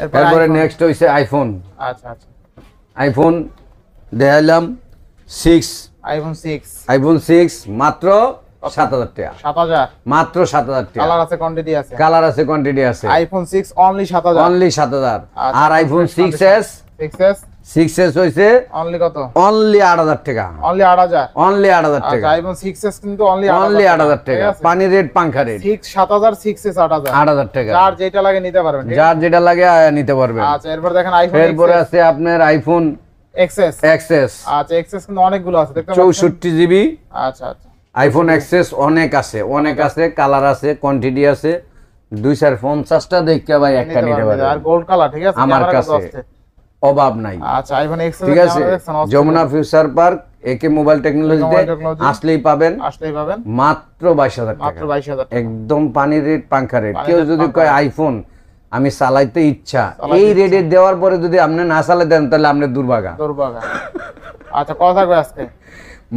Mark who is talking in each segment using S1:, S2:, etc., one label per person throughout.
S1: এরপরে নেক্সট হইছে আইফোন।
S2: আচ্ছা আচ্ছা,
S1: আইফোন দেখাইলাম 6, আইফোন 6 মাত্র 7000 টাকা।
S2: 7000
S1: মাত্র 7000 টাকা।
S2: কালার আছে, কোয়ান্টিটি আছে।
S1: কালার আছে, কোয়ান্টিটি আছে।
S2: IPhone 6 only 7000।
S1: অনলি 7000। আর আইফোন 6s 6s হইছে
S2: অনলি কত?
S1: অনলি 8000 টাকা।
S2: অনলি 8000।
S1: অনলি 8000 টাকা।
S2: আচ্ছা, আইফোন 6s কিন্তু অনলি
S1: 8000 টাকা। পানি রেট, পাঙ্খা রেট।
S2: 6 7000, 6s
S1: 8000 টাকা।
S2: যার যেটা লাগে নিতে পারবেন।
S1: যার যেটা লাগে নিতে পারবেন।
S2: আচ্ছা, এরপর দেখেন আইফোন
S1: এরপরে আছে আপনার আইফোন
S2: XS।
S1: আচ্ছা,
S2: XS কিন্তু অনেকগুলো আছে, দেখতে পাচ্ছেন।
S1: 64 জিবি।
S2: আচ্ছা আচ্ছা,
S1: আইফোন XS অনেক আছে, অনেক আছে, কালার আছে, কোয়ান্টিটি আছে। 250টা দেখতে ভাই একটা নিতে পারবেন।
S2: আর গোল্ড কালার, ঠিক আছে,
S1: আমার কাছে অভাব নাই।
S2: আচ্ছা, আইফোন XS
S1: ঠিক আছে, যমুনা ফিউচার পার্ক একে মোবাইল টেকনোলজিতে আসলেই পাবেন মাত্র 22000 টাকা। একদম পানির রেট, পাঙ্খা রেট। কেউ যদি কয় আইফোন আমি চালাইতে ইচ্ছা, এই রেটে দেওয়ার পরে যদি আপনি না চালাতে দেন তাহলে আপনি দুর্ভাগা।
S2: আচ্ছা, কত থাকবে আজকে?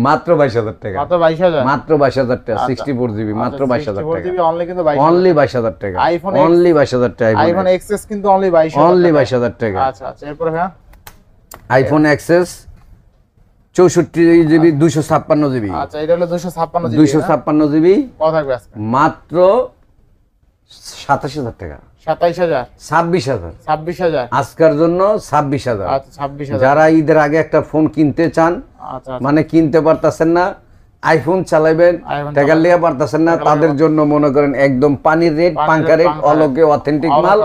S1: মাত্র 22000 টাকা।
S2: মাত্র 22000।
S1: মাত্র 22000 টাকা। 64 জিবি মাত্র 22000 টাকা।
S2: 64 জিবি অনলি কিন্তু 22000।
S1: অনলি 22000 টাকা।
S2: আইফোন
S1: অনলি 22000 টাকা।
S2: আইফোন XS কিন্তু অনলি 22000।
S1: অনলি 22000 টাকা।
S2: আচ্ছা আচ্ছা, এরপর হ্যাঁ
S1: আইফোন XS 64 জিবি 256 জিবি।
S2: আচ্ছা, এটা হলো 256 জিবি।
S1: 256 জিবি
S2: কত থাকবে আজকে?
S1: মাত্র 27000 টাকা।
S2: 27000।
S1: 26000। আজকের জন্য 26000।
S2: আচ্ছা, 26000।
S1: যারা ঈদের আগে একটা ফোন কিনতে চান,
S2: আচ্ছা,
S1: মানে কিনতে পারতাছেন না, আইফোন চালাবেন, টাকা লিয়ে পারতাছেন না, তাদের জন্য মনে করেন একদম পানির রেট, পাঙ্খা রেট, অলগে অথেন্টিক মাল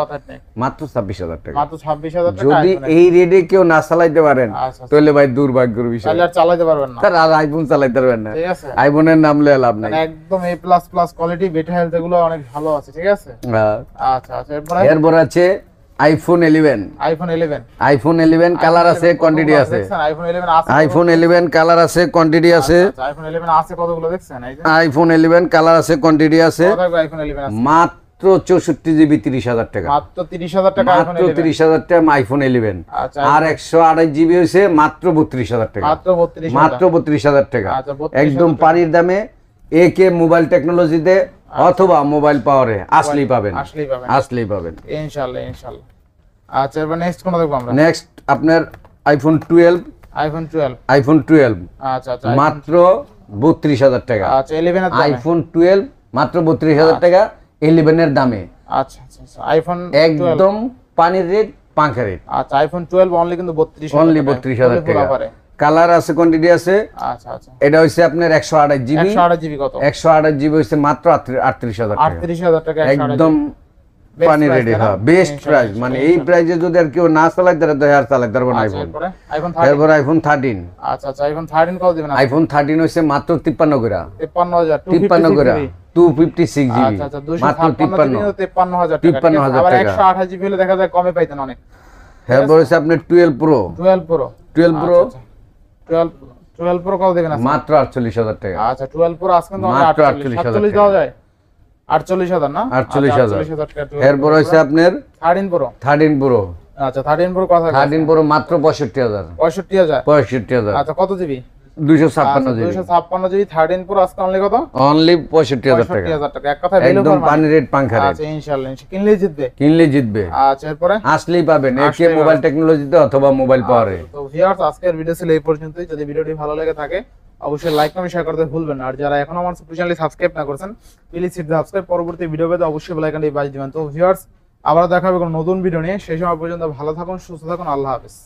S1: মাত্র 26000 টাকা।
S2: মাত্র 26000 টাকা।
S1: যদি এই রেটে কেউ না চালাইতে পারেন তাহলে ভাই দুর্ভাগ্যের বিষয়।
S2: তাহলে আর চালাতে পারবেন না।
S1: আর আইফোন চালাইতে পারবেন না।
S2: ঠিক আছে,
S1: আইফোনের নাম লয়ে লাভ নাই।
S2: একদম A++ কোয়ালিটি, বেটা হেলথ, এগুলো অনেক ভালো আছে। ঠিক আছে। আচ্ছা আচ্ছা,
S1: এরপর আছে আইফোন 11। আইফোন 11 কালার আছে, কোয়ান্টিটি আছে। আইফোন 11 কালার আছে, কোয়ান্টিটি আছে।
S2: আইফোন 11 আছে কতগুলো দেখছেন? এই যে
S1: আইফোন 11 কালার আছে, কোয়ান্টিটি আছে।
S2: কত থাকবে আইফোন 11 আছে?
S1: মাত্র 64 জিবি 30000 টাকা।
S2: মাত্র 30000 টাকা আইফোন 11।
S1: মাত্র 30000 টাকা আইফোন 11।
S2: আচ্ছা,
S1: আর 128 জিবি হইছে মাত্র 32000 টাকা। মাত্র 32000 টাকা। একদম পানির দামে একে মোবাইল টেকনোলজিতে অথবা মোবাইল পাওয়ারে আসলেই পাবেন
S2: ইনশাআল্লাহ। আচ্ছা, এবার নেক্সট কোন দেখব আমরা?
S1: নেক্সট আপনার আইফোন 12। আইফোন 12
S2: আচ্ছা আচ্ছা,
S1: মাত্র 32000 টাকা।
S2: আচ্ছা, 11 এর দামে
S1: আইফোন 12 মাত্র 32000 টাকা 11 এর দামে।
S2: আচ্ছা আচ্ছা, আইফোন
S1: একদম পানির রেট, পাঙ্খা রেট।
S2: আচ্ছা, আইফোন 12 অনলি কিন্তু 32000
S1: অনলি 32000 টাকা। কালার আছে, কোয়ান্টিটি আছে।
S2: আচ্ছা আচ্ছা,
S1: এটা হইছে আপনার 128 জিবি।
S2: 128 জিবি কত?
S1: 128 জিবি হইছে মাত্র 38000 টাকা।
S2: 38000 টাকা।
S1: একদম পানি রেডি। হ্যাঁ, বেস্ট প্রাইস। মানে এই প্রাইসে যদি আর কেউ না চালায় তাহলে তো আর চালাতে পারবে না আইফোন। এরপর আইফোন 13।
S2: আচ্ছা আচ্ছা, আইফোন 13 কত দিবেন?
S1: আইফোন 13 হইছে মাত্র 53 করে।
S2: 53000
S1: করে 256 জিবি।
S2: আচ্ছা আচ্ছা,
S1: মাত্র
S2: 53000 টাকা।
S1: 53000
S2: আবার
S1: টাকা।
S2: 128 জিবি হলে দেখা যায় কমে পাইতেন অনেক।
S1: এরপর হইছে আপনার 12 প্রো।
S2: 12 প্রো কত দিবেন?
S1: মাত্র 48000 টাকা।
S2: আচ্ছা, 12 প্রো আজকে তো
S1: মাত্র
S2: 48 দেওয়া যায়। 48000 না?
S1: 48000 টাকা। এরপর হইছে আপনার
S2: 13 প্রো। আচ্ছা, 13 প্রো কত?
S1: 13 প্রো মাত্র 65000।
S2: 65000। আচ্ছা, কত জিবি?
S1: 256 জিবি।
S2: 256 জিবি 13 প্রো আজকে অনলি কত?
S1: অনলি 65000 টাকা।
S2: 65000 টাকা। এক কথায় ভ্যালু
S1: একদম পানি রেট, পাঙ্খা রেট।
S2: আচ্ছা, ইনশাআল্লাহ কিনলেই জিতবে। আচ্ছা, এরপরে
S1: আসলেই পাবেন একে মোবাইল টেকনোলজিতে অথবা মোবাইল পাওয়ারে।
S2: তো ভিউয়ার্স, আজকের ভিডিও ছিল এই পর্যন্তই। যদি ভিডিওটি ভালো লেগে থাকে অবশ্যই লাইক, কমেন্ট, শেয়ার করতে ভুলবেন না। আর যারা এখনো আমার চ্যানেলটি সাবস্ক্রাইব না করেছেন প্লিজ হিট দ্য সাবস্ক্রাইব। পরবর্তী ভিডিও পেতে অবশ্যই বেল আইকনটি বাজিয়ে দিবেন। তো ভিউয়ার্স, আবার দেখা হবে কোনো নতুন ভিডিও নিয়ে। সেই সময় পর্যন্ত ভালো থাকুন, সুস্থ থাকুন। আল্লাহ হাফেজ।